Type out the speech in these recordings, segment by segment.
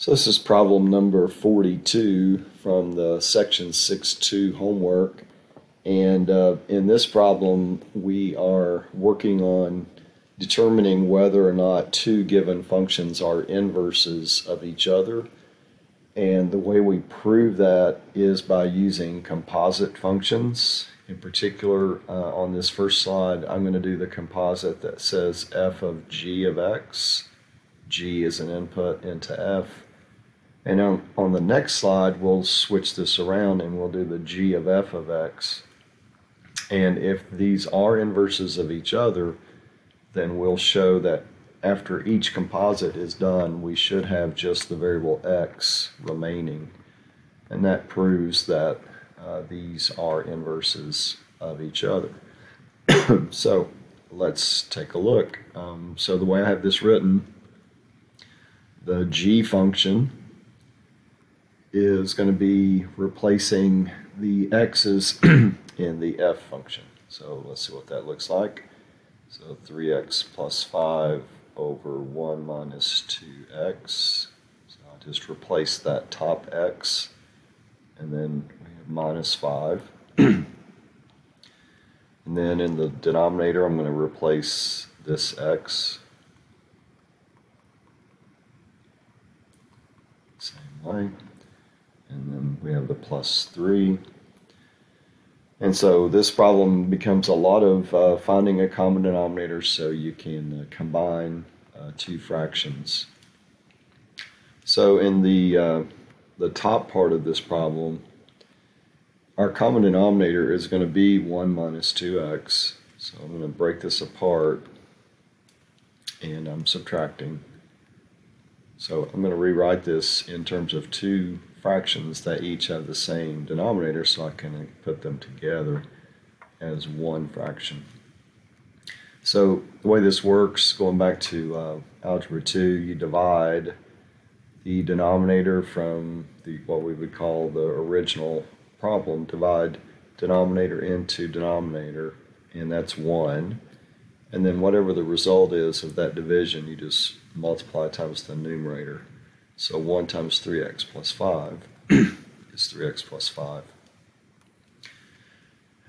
So this is problem number 42 from the section 6.2 homework, and in this problem we are working on determining whether or not two given functions are inverses of each other, and the way we prove that is by using composite functions. In particular, on this first slide I'm going to do the composite that says f of g of x. G is an input into f. And on the next slide, we'll switch this around and we'll do the g of f of x. And if these are inverses of each other, then we'll show that after each composite is done, we should have just the variable x remaining. And that proves that these are inverses of each other. So let's take a look. So the way I have this written, the g function is going to be replacing the x's in the f function. So let's see what that looks like. So 3x plus 5 over 1 minus 2x. So I'll just replace that top x, and then we have minus 5. And then in the denominator I'm going to replace this x. Same way. And then we have the plus 3. And so this problem becomes a lot of finding a common denominator so you can combine two fractions. So in the top part of this problem, our common denominator is going to be 1 minus 2x. So I'm going to break this apart and I'm subtracting. So I'm going to rewrite this in terms of two fractions that each have the same denominator, so I can put them together as one fraction. So the way this works, going back to Algebra 2, you divide the denominator from what we would call the original problem, divide denominator into denominator, and that's 1. And then whatever the result is of that division, you just multiply times the numerator. So 1 times 3x plus 5 is 3x plus 5.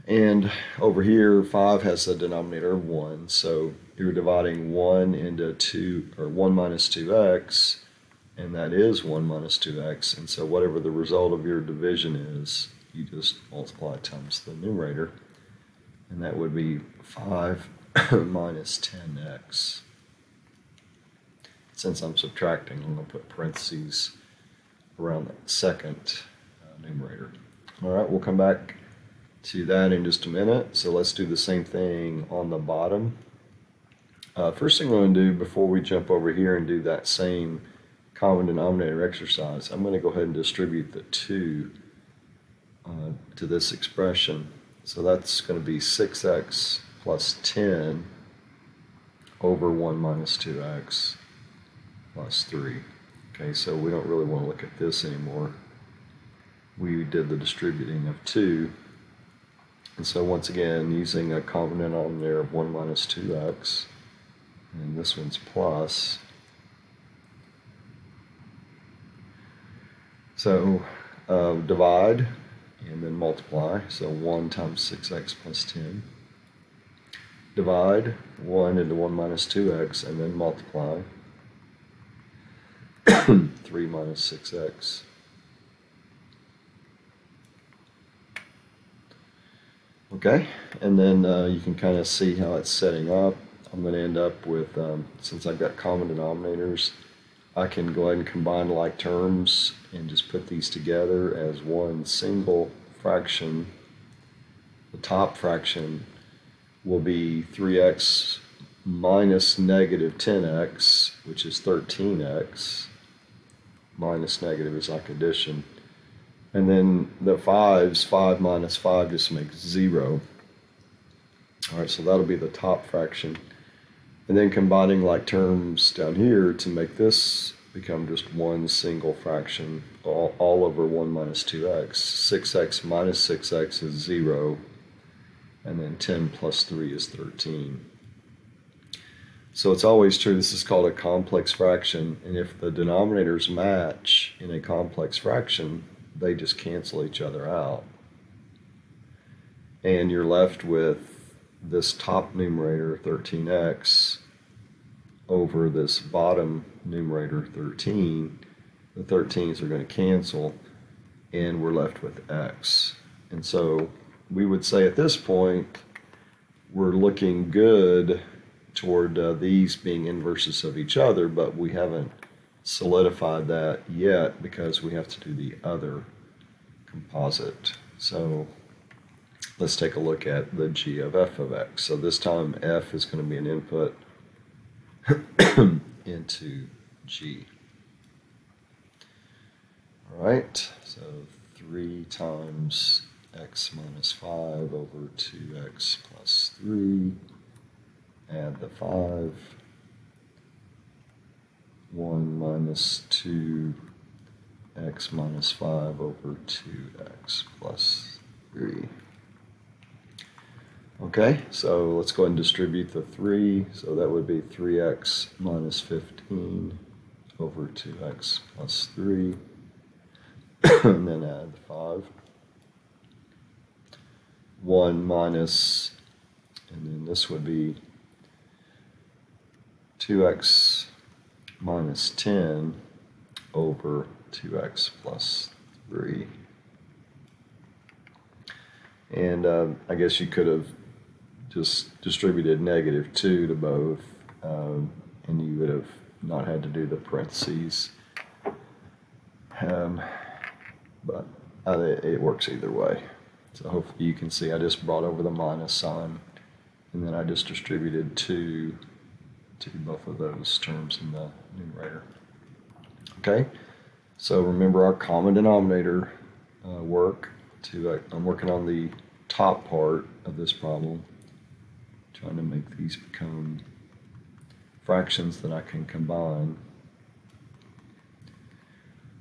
And over here, 5 has a denominator of 1, so you're dividing 1 into 2, or 1 minus 2x, and that is 1 minus 2x. And so whatever the result of your division is, you just multiply times the numerator, and that would be 5 minus 10x. Since I'm subtracting, I'm going to put parentheses around the second numerator. Alright, we'll come back to that in just a minute. So let's do the same thing on the bottom. First thing I'm going to do before we jump over here and do that same common denominator exercise, I'm going to go ahead and distribute the 2 to this expression. So that's going to be 6x plus 10 over 1 minus 2x plus 3. Okay, so we don't really want to look at this anymore. We did the distributing of 2. And so once again, using a common denominator of 1 minus 2x, and this one's plus. So divide and then multiply. So 1 times 6x plus 10. Divide 1 into 1 minus 2x and then multiply. 3 minus 6x. Okay, and then you can kind of see how it's setting up. I'm going to end up with, since I've got common denominators, I can go ahead and combine like terms and just put these together as one single fraction. The top fraction will be 3x minus negative 10x, which is 13x. Minus negative is like addition. And then the 5's 5 minus 5 just makes 0. Alright, so that'll be the top fraction. And then combining like terms down here to make this become just one single fraction, all over 1 minus 2x. 6x minus 6x is 0. And then 10 plus 3 is 13. So it's always true, this is called a complex fraction, and if the denominators match in a complex fraction, they just cancel each other out. And you're left with this top numerator, 13x, over this bottom numerator, 13. The 13s are going to cancel, and we're left with x. And so we would say at this point, we're looking good toward these being inverses of each other, but we haven't solidified that yet because we have to do the other composite. So let's take a look at the g of f of x. So this time f is going to be an input into g. All right, so 3 times x minus 5 over 2x plus 3. Add the 5. 1 minus 2x minus 5 over 2x plus 3. Okay, so let's go ahead and distribute the 3. So that would be 3x minus 15 over 2x plus 3. And then add the 5. 1 minus, and then this would be 2x minus 10 over 2x plus 3. And I guess you could have just distributed -2 to both, and you would have not had to do the parentheses. But it works either way. So hopefully you can see I just brought over the minus sign, and then I just distributed 2 to both of those terms in the numerator. Okay, so remember our common denominator work. I'm working on the top part of this problem, trying to make these become fractions that I can combine.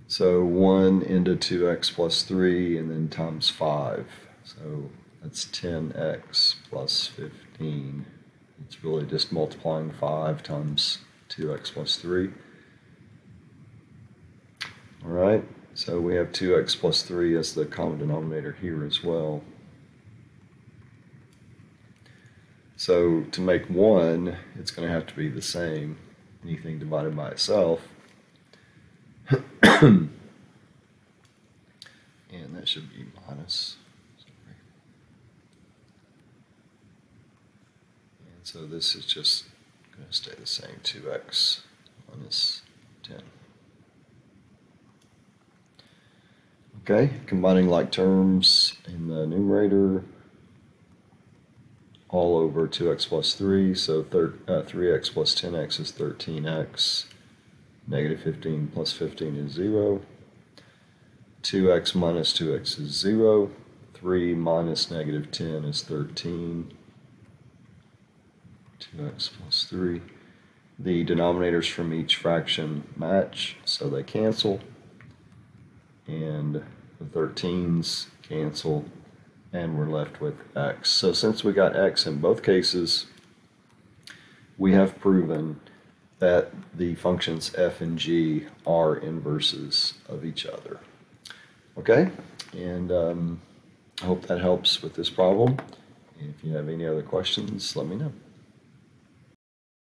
So 1 into 2x plus 3 and then times 5. So that's 10x plus 15. It's really just multiplying 5 times 2x plus 3. All right, so we have 2x plus 3 as the common denominator here as well. So to make 1, it's going to have to be the same, anything divided by itself. And that should be minus. Sorry. And so this is just going to stay the same, 2x minus 10. Okay, combining like terms in the numerator, all over 2x plus 3, so 3x plus 10x is 13x. Negative 15 plus 15 is 0. 2x minus 2x is 0. 3 minus negative 10 is 13. 2x plus 3. The denominators from each fraction match, so they cancel. And the 13s cancel, and we're left with x. So since we got x in both cases, we have proven that the functions f and g are inverses of each other. Okay, and I hope that helps with this problem. If you have any other questions, let me know.